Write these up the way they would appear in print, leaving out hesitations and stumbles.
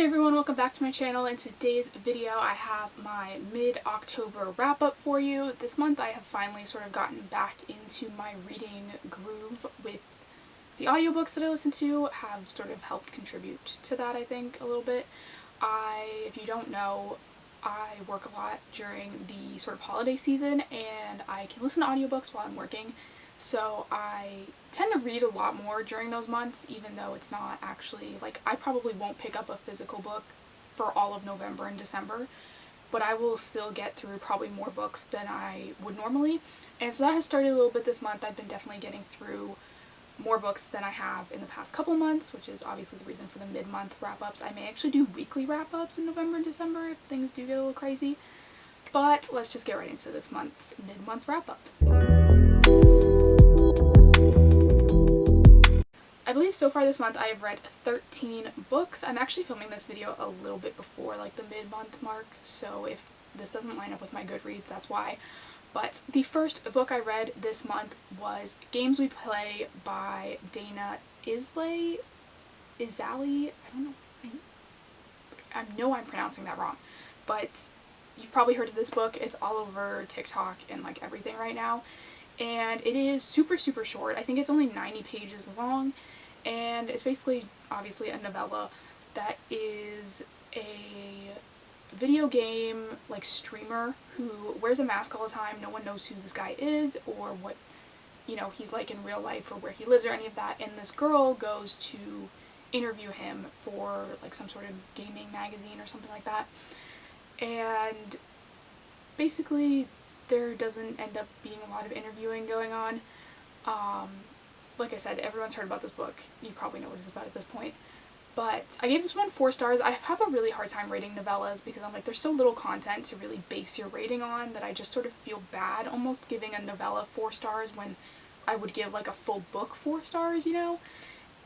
Hey everyone, welcome back to my channel. In today's video I have my mid-October wrap-up for you. This month I have finally sort of gotten back into my reading groove with the audiobooks that I listen to have sort of helped contribute to that, I think, a little bit. If you don't know, I work a lot during the sort of holiday season and I can listen to audiobooks while I'm working. So I tend to read a lot more during those months, even though it's not actually, like, I probably won't pick up a physical book for all of November and December, but I will still get through probably more books than I would normally. And so that has started a little bit this month. I've been definitely getting through more books than I have in the past couple months, which is obviously the reason for the mid-month wrap-ups. I may actually do weekly wrap-ups in November and December if things do get a little crazy. But let's just get right into this month's mid-month wrap-up. I believe so far this month I have read 13 books. I'm actually filming this video a little bit before like the mid-month mark, so if this doesn't line up with my Goodreads, that's why. But the first book I read this month was Games We Play by Dana Izley? I don't know. I know I'm pronouncing that wrong, but you've probably heard of this book. It's all over TikTok and like everything right now. And it is super short. I think it's only 90 pages long. And it's basically, obviously, a novella that is a video game, like, streamer who wears a mask all the time. No one knows who this guy is or what, you know, he's like in real life or where he lives or any of that. And this girl goes to interview him for, like, some sort of gaming magazine or something like that. And basically, there doesn't end up being a lot of interviewing going on. Like I said, everyone's heard about this book. You probably know what it's about at this point. But I gave this one 4 stars. I have a really hard time rating novellas because I'm like, there's so little content to really base your rating on that I just sort of feel bad almost giving a novella 4 stars when I would give like a full book 4 stars, you know?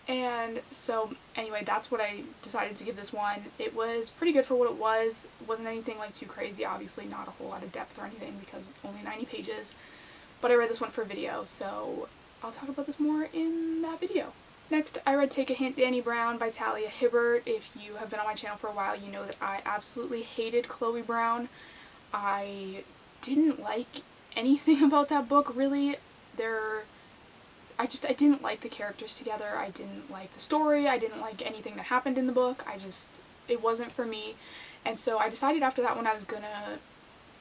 And so anyway, that's what I decided to give this one. It was pretty good for what it was. It wasn't anything like too crazy, obviously not a whole lot of depth or anything because it's only 90 pages. But I read this one for a video, so I'll talk about this more in that video. Next, I read Take a Hint, Dani Brown by Talia Hibbert. If you have been on my channel for a while, you know that I absolutely hated Chloe Brown. I didn't like anything about that book, really. I didn't like the characters together. I didn't like the story. I didn't like anything that happened in the book. It wasn't for me. And so I decided after that one I was gonna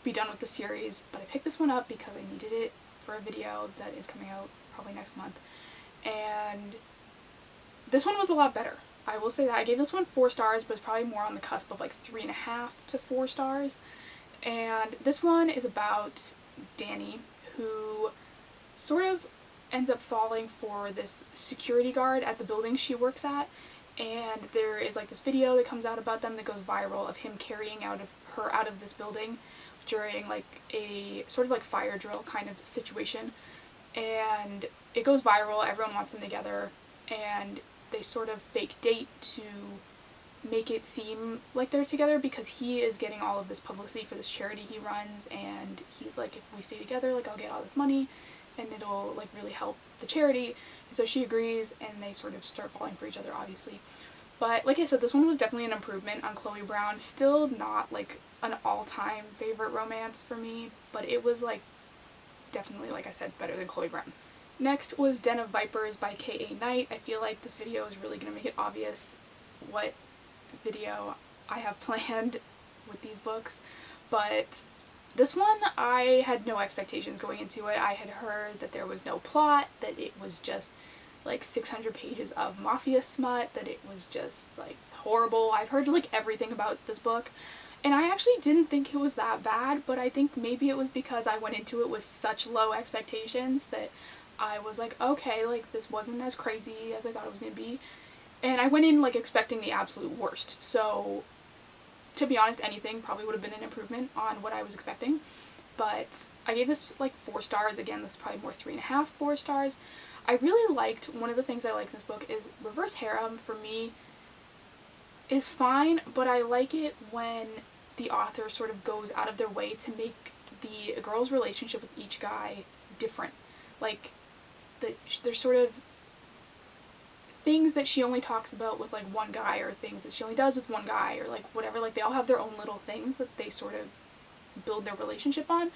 be done with the series, but I picked this one up because I needed it for a video that is coming out probably next month. And this one was a lot better. I will say that. I gave this one 4 stars, but it's probably more on the cusp of like 3.5 to 4 stars. And this one is about Dani, who sort of ends up falling for this security guard at the building she works at. And there is like this video that comes out about them that goes viral of him carrying her out of this building during like a sort of like fire drill kind of situation. And it goes viral, everyone wants them together, and they sort of fake date to make it seem like they're together because he is getting all of this publicity for this charity he runs, and he's like, if we stay together, like, I'll get all this money and it'll like really help the charity. And so she agrees and they sort of start falling for each other, obviously. But like I said, this one was definitely an improvement on Chloe Brown. Still not like an all-time favorite romance for me, but it was like definitely, like I said, better than Chloe Brown. Next was Den of Vipers by K.A. Knight. I feel like this video is really going to make it obvious what video I have planned with these books, but this one I had no expectations going into it. I had heard that there was no plot, that it was just like 600 pages of mafia smut, that it was just like horrible. I've heard like everything about this book. And I actually didn't think it was that bad, but I think maybe it was because I went into it with such low expectations that I was like, okay, like this wasn't as crazy as I thought it was going to be. And I went in like expecting the absolute worst. So to be honest, anything probably would have been an improvement on what I was expecting. But I gave this like 4 stars. Again, this is probably more 3.5, 4 stars. I really liked, one of the things I like in this book is reverse harem for me is fine, but I like it when the author sort of goes out of their way to make the girl's relationship with each guy different. Like, they're sort of things that she only talks about with like one guy, or things that she only does with one guy, or like whatever. Like they all have their own little things that they sort of build their relationship on.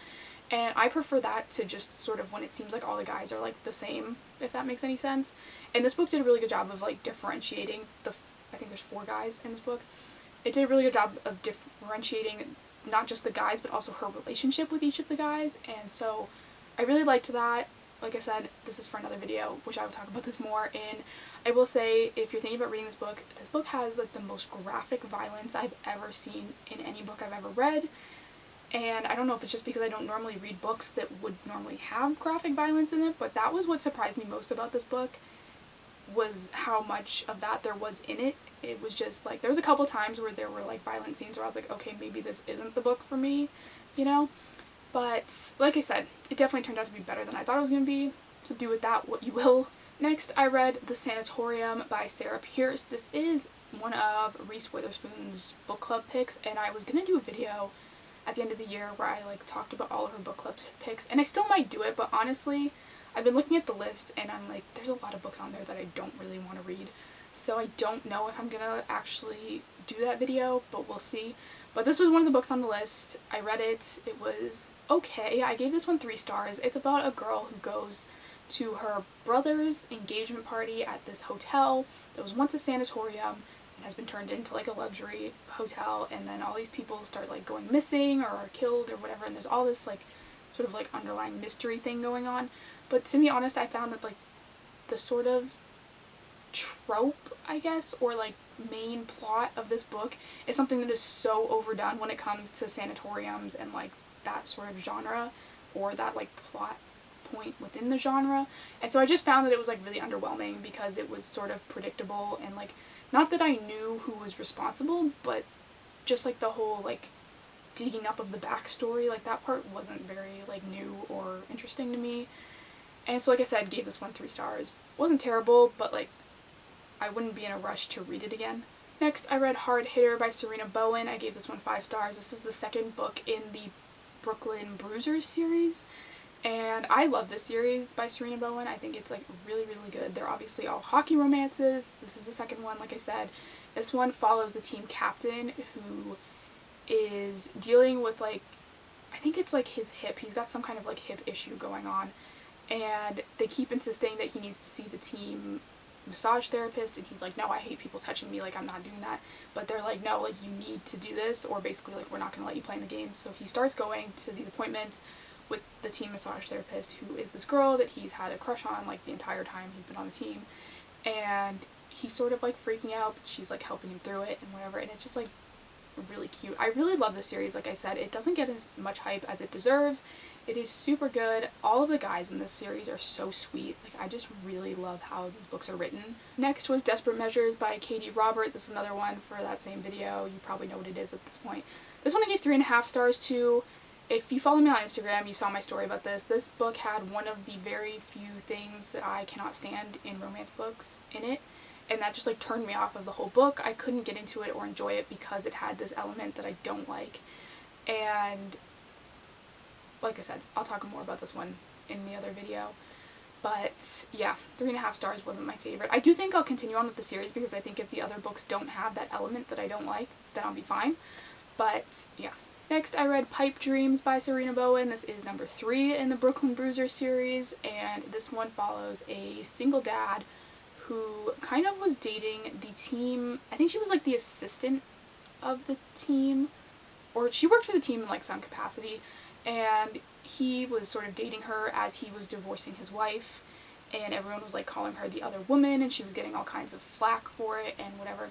And I prefer that to just sort of when it seems like all the guys are like the same, if that makes any sense. And this book did a really good job of like differentiating I think there's 4 guys in this book. It did a really good job of differentiating not just the guys, but also her relationship with each of the guys. And so I really liked that. Like I said, this is for another video, which I will talk about this more in. I will say, if you're thinking about reading this book has like the most graphic violence I've ever seen in any book I've ever read. And I don't know if it's just because I don't normally read books that would normally have graphic violence in it, but that was what surprised me most about this book, was how much of that there was in it. It was just like, there was a couple times where there were like violent scenes where I was like, okay, maybe this isn't the book for me, you know? But like I said, it definitely turned out to be better than I thought it was going to be, so do with that what you will. Next, I read The Sanatorium by Sarah Pearse. This is one of Reese Witherspoon's book club picks, and I was going to do a video at the end of the year where I like talked about all of her book club picks, and I still might do it, but honestly, I've been looking at the list and I'm like, there's a lot of books on there that I don't really want to read, so I don't know if I'm gonna actually do that video, but we'll see. But this was one of the books on the list. I read it. It was okay. I gave this one 3 stars. It's about a girl who goes to her brother's engagement party at this hotel that was once a sanatorium, has been turned into like a luxury hotel, and then all these people start like going missing or are killed or whatever, and there's all this like sort of like underlying mystery thing going on. But to be honest, I found that like the sort of trope, I guess, or like main plot of this book is something that is so overdone when it comes to sanatoriums and like that sort of genre, or that like plot point within the genre. And so I just found that it was like really underwhelming because it was sort of predictable, and like, not that I knew who was responsible, but just like the whole like digging up of the backstory, like that part wasn't very like new or interesting to me. And so like I said, gave this one 3 stars. Wasn't terrible, but like I wouldn't be in a rush to read it again. Next, I read Hard Hitter by Sarina Bowen. I gave this one 5 stars. This is the 2nd book in the Brooklyn Bruisers series. And I love this series by Sarina Bowen. I think it's like really, really good. They're obviously all hockey romances. This is the 2nd one, like I said. This one follows the team captain who is dealing with like, I think it's like his hip. He's got some kind of like hip issue going on. And they keep insisting that he needs to see the team massage therapist, and he's like, no, I hate people touching me, like I'm not doing that. But they're like, no, like you need to do this, or basically like we're not going to let you play in the game. So he starts going to these appointments with the team massage therapist, who is this girl that he's had a crush on like the entire time he's been on the team, and he's sort of like freaking out, but she's like helping him through it and whatever, and it's just like really cute. I really love this series. Like I said, it doesn't get as much hype as it deserves. It is super good. All of the guys in this series are so sweet. Like I just really love how these books are written. Next was Desperate Measures by Katie Robert. This is another one for that same video. You probably know what it is at this point. This one I gave 3.5 stars to. If you follow me on Instagram, you saw my story about this. This book had one of the very few things that I cannot stand in romance books in it, and that just like turned me off of the whole book. I couldn't get into it or enjoy it because it had this element that I don't like. And like I said, I'll talk more about this one in the other video. But yeah, 3.5 stars wasn't my favorite. I do think I'll continue on with the series because I think if the other books don't have that element that I don't like, then I'll be fine. But yeah. Next, I read Pipe Dreams by Sarina Bowen. This is number 3 in the Brooklyn Bruiser series, and this one follows a single dad who kind of was dating the team. I think she was like the assistant of the team, or she worked for the team in like some capacity, and he was sort of dating her as he was divorcing his wife, and everyone was like calling her the other woman, and she was getting all kinds of flack for it and whatever.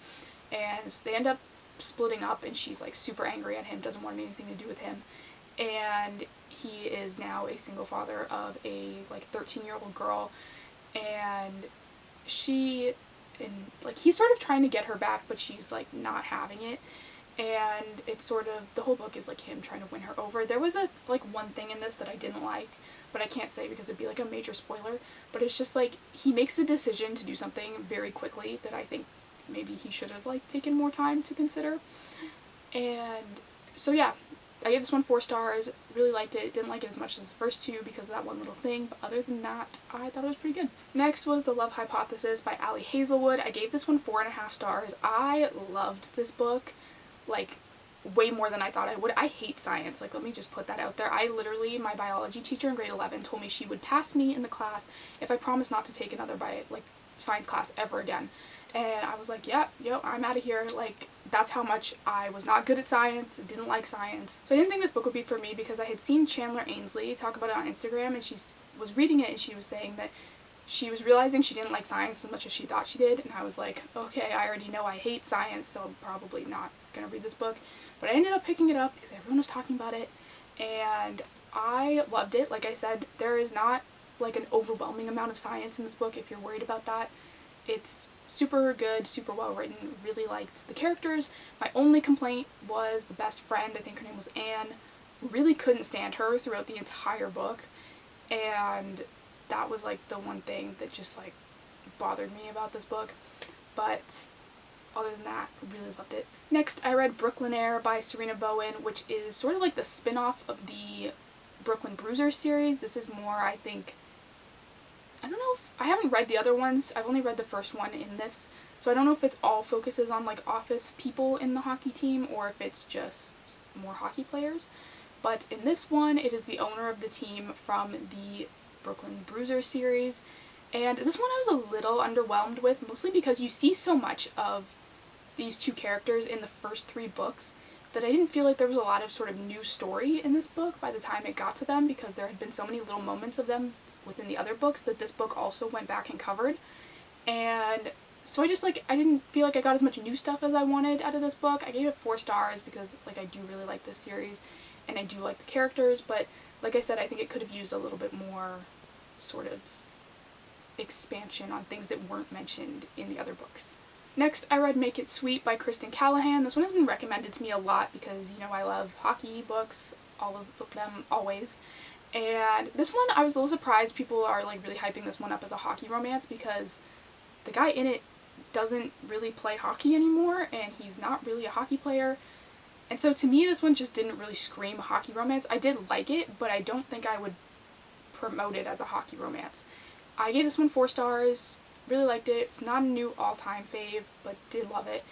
And so they end up splitting up, and she's like super angry at him, doesn't want anything to do with him, and he is now a single father of a like 13-year-old girl, and he's sort of trying to get her back, but she's like not having it, and it's sort of, the whole book is like him trying to win her over. There was one thing in this that I didn't like, but I can't say because it'd be like a major spoiler, but it's just like he makes a decision to do something very quickly that I think maybe he should have like taken more time to consider. And so yeah, I gave this one 4 stars, really liked it, didn't like it as much as the first two because of that one little thing, but other than that, I thought it was pretty good. Next was The Love Hypothesis by Hazelwood. I gave this one 4.5 stars. I loved this book, like, way more than I thought I would. I hate science, like, let me just put that out there. I literally, my biology teacher in grade 11 told me she would pass me in the class if I promised not to take another science class ever again. And I was like, yep, I'm out of here. Like, that's how much I was not good at science, didn't like science. So I didn't think this book would be for me because I had seen Chandler Ainsley talk about it on Instagram, and she was reading it and she was saying that she was realizing she didn't like science as much as she thought she did, and I was like, okay, I already know I hate science, so I'm probably not gonna read this book. But I ended up picking it up because everyone was talking about it, and I loved it. Like I said, there is not like an overwhelming amount of science in this book if you're worried about that. It's super good, super well written, really liked the characters. My only complaint was the best friend, I think her name was Anne. Really couldn't stand her throughout the entire book, and that was like the one thing that just like bothered me about this book. But other than that, really loved it. Next, I read Brooklynaire by Sarina Bowen, which is sort of like the spin-off of the Brooklyn Bruiser series. This is more, I think, I don't know if, I haven't read the other ones, I've only read the first one in this, so I don't know if it's all focuses on like office people in the hockey team or if it's just more hockey players. But in this one, it is the owner of the team from the Brooklyn Bruiser series, and this one I was a little underwhelmed with, mostly because you see so much of these two characters in the first 3 books that I didn't feel like there was a lot of sort of new story in this book by the time it got to them, because there had been so many little moments of them within the other books that this book also went back and covered. And so I just like, I didn't feel like I got as much new stuff as I wanted out of this book. I gave it 4 stars because like I do really like this series and I do like the characters, but like I said, I think it could have used a little bit more sort of expansion on things that weren't mentioned in the other books. Next, I read Make It Sweet by Kristen Callihan. This one has been recommended to me a lot because, you know, I love hockey books, all of them, always. And this one, I was a little surprised people are like really hyping this one up as a hockey romance because the guy in it doesn't really play hockey anymore and he's not really a hockey player. And so to me, this one just didn't really scream hockey romance. I did like it, but I don't think I would promote it as a hockey romance. I gave this one 4 stars. Really liked it. It's not a new all-time fave, but did love it.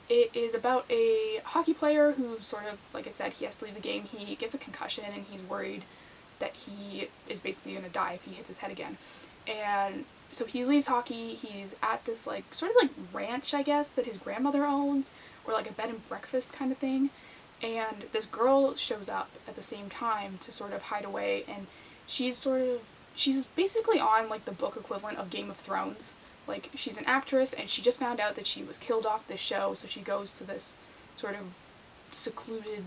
It is about a hockey player who sort of, like I said, he has to leave the game. He gets a concussion and he's worried that he is basically going to die if he hits his head again. And so he leaves hockey. He's at this like sort of like ranch, I guess, that his grandmother owns, or like a bed and breakfast kind of thing. And this girl shows up at the same time to sort of hide away, and she's basically on like the book equivalent of Game of Thrones. Like, she's an actress, and she just found out that she was killed off this show, so she goes to this sort of secluded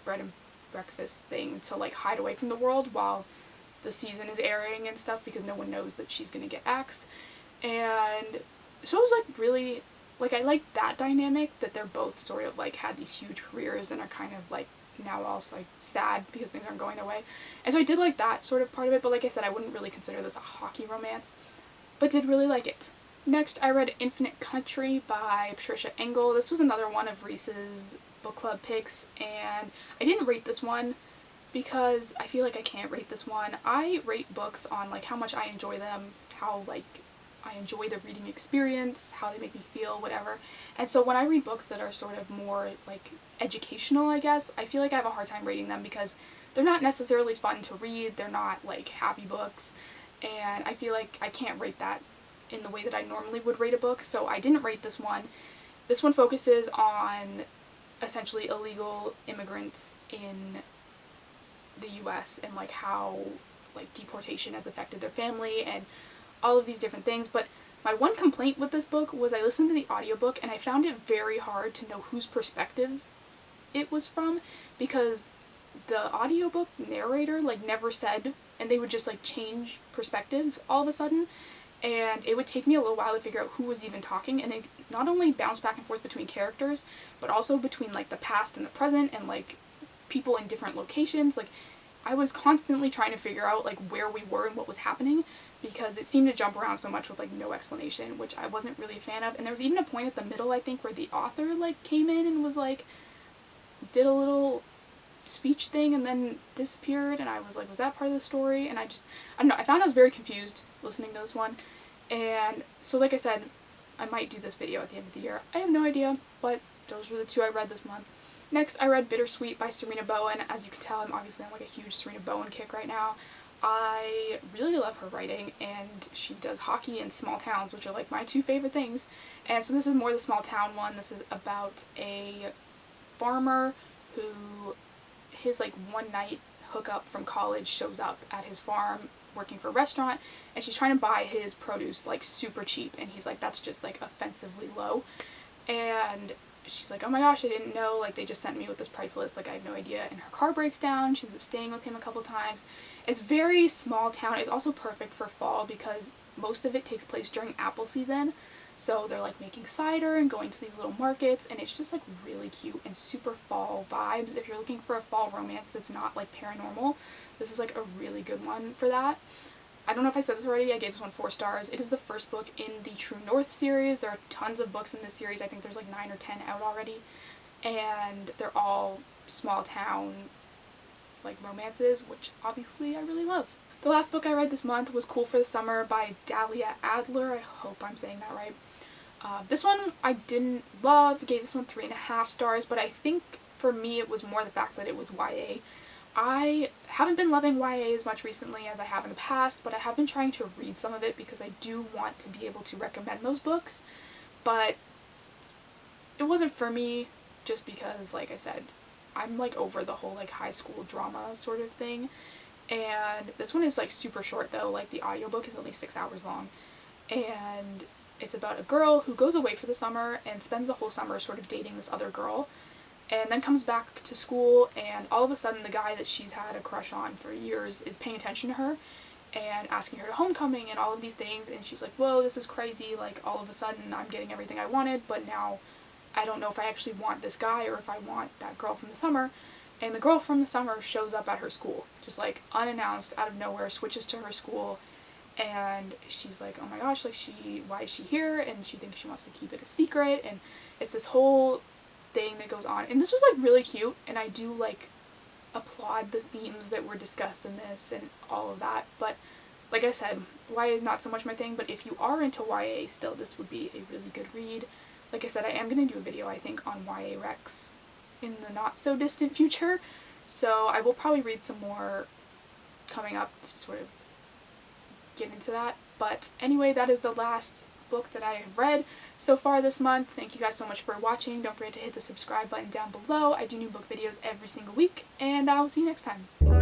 bed and breakfast thing to, like, hide away from the world while the season is airing and stuff, because no one knows that she's gonna get axed. And so it was, like, really, like, I like that dynamic, that they're both sort of, like, had these huge careers and are kind of, like, now also, like, sad because things aren't going their way. And so I did like that sort of part of it, but like I said, I wouldn't really consider this a hockey romance, but did really like it. Next, I read Infinite Country by Patricia Engel. This was another one of Reese's book club picks, and I didn't rate this one because I feel like I can't rate this one. I rate books on, like, how much I enjoy them, how, like, I enjoy the reading experience, how they make me feel, whatever. And so when I read books that are sort of more, like, educational, I guess, I feel like I have a hard time rating them because they're not necessarily fun to read, they're not, like, happy books, and I feel like I can't rate that in the way that I normally would rate a book, so I didn't rate this one. This one focuses on essentially illegal immigrants in the US and, like, how, like, deportation has affected their family and all of these different things. But my one complaint with this book was I listened to the audiobook and I found it very hard to know whose perspective it was from, because the audiobook narrator, like, never said, and they would just, like, change perspectives all of a sudden, and it would take me a little while to figure out who was even talking, and they not only bounced back and forth between characters, but also between, like, the past and the present, and, like, people in different locations. Like, I was constantly trying to figure out, like, where we were and what was happening, because it seemed to jump around so much with, like, no explanation, which I wasn't really a fan of. And there was even a point at the middle, I think, where the author, like, came in and was, like, did a little speech thing and then disappeared, and I was like, was that part of the story? And I don't know, I found I was very confused listening to this one. And so like I said, I might do this video at the end of the year. I have no idea, but those were the two I read this month. Next, I read Bittersweet by Sarina Bowen. As you can tell, I'm obviously on like a huge Sarina Bowen kick right now. I really love her writing, and she does hockey in small towns, which are like my two favorite things. And so this is more the small town one. This is about a farmer who, his like one night hookup from college shows up at his farm working for a restaurant, and she's trying to buy his produce like super cheap, and he's like, that's just like offensively low. And she's like, oh my gosh, I didn't know, like they just sent me with this price list, like I had no idea. And her car breaks down. She ends up staying with him a couple times. It's very small town. It's also perfect for fall because most of it takes place during apple season. So they're like making cider and going to these little markets, and it's just like really cute and super fall vibes. If you're looking for a fall romance that's not like paranormal, this is like a really good one for that. I don't know if I said this already, I gave this one 4 stars. It is the first book in the True North series. There are tons of books in this series. I think there's like 9 or 10 out already. And they're all small town like romances, which obviously I really love. The last book I read this month was Cool for the Summer by Dahlia Adler. I hope I'm saying that right. This one I didn't love, gave this one 3.5 stars, but I think for me it was more the fact that it was YA. I haven't been loving YA as much recently as I have in the past, but I have been trying to read some of it because I do want to be able to recommend those books, but it wasn't for me just because, like I said, I'm like over the whole like high school drama sort of thing. And this one is like super short though, like the audiobook is only 6 hours long, and it's about a girl who goes away for the summer and spends the whole summer sort of dating this other girl, and then comes back to school, and all of a sudden the guy that she's had a crush on for years is paying attention to her and asking her to homecoming and all of these things, and she's like, whoa, this is crazy, like all of a sudden I'm getting everything I wanted, but now I don't know if I actually want this guy or if I want that girl from the summer. And the girl from the summer shows up at her school, just like unannounced, out of nowhere, switches to her school, and she's like, oh my gosh, like why is she here? And she thinks she wants to keep it a secret, and it's this whole thing that goes on. And this was like really cute, and I do like applaud the themes that were discussed in this and all of that. But like I said, YA is not so much my thing, but if you are into YA still, this would be a really good read. Like I said, I am going to do a video, I think, on YA Rex in the not so distant future, so I will probably read some more coming up to sort of get into that. But anyway, that is the last book that I have read so far this month. Thank you guys so much for watching. Don't forget to hit the subscribe button down below. I do new book videos every single week, and I will see you next time.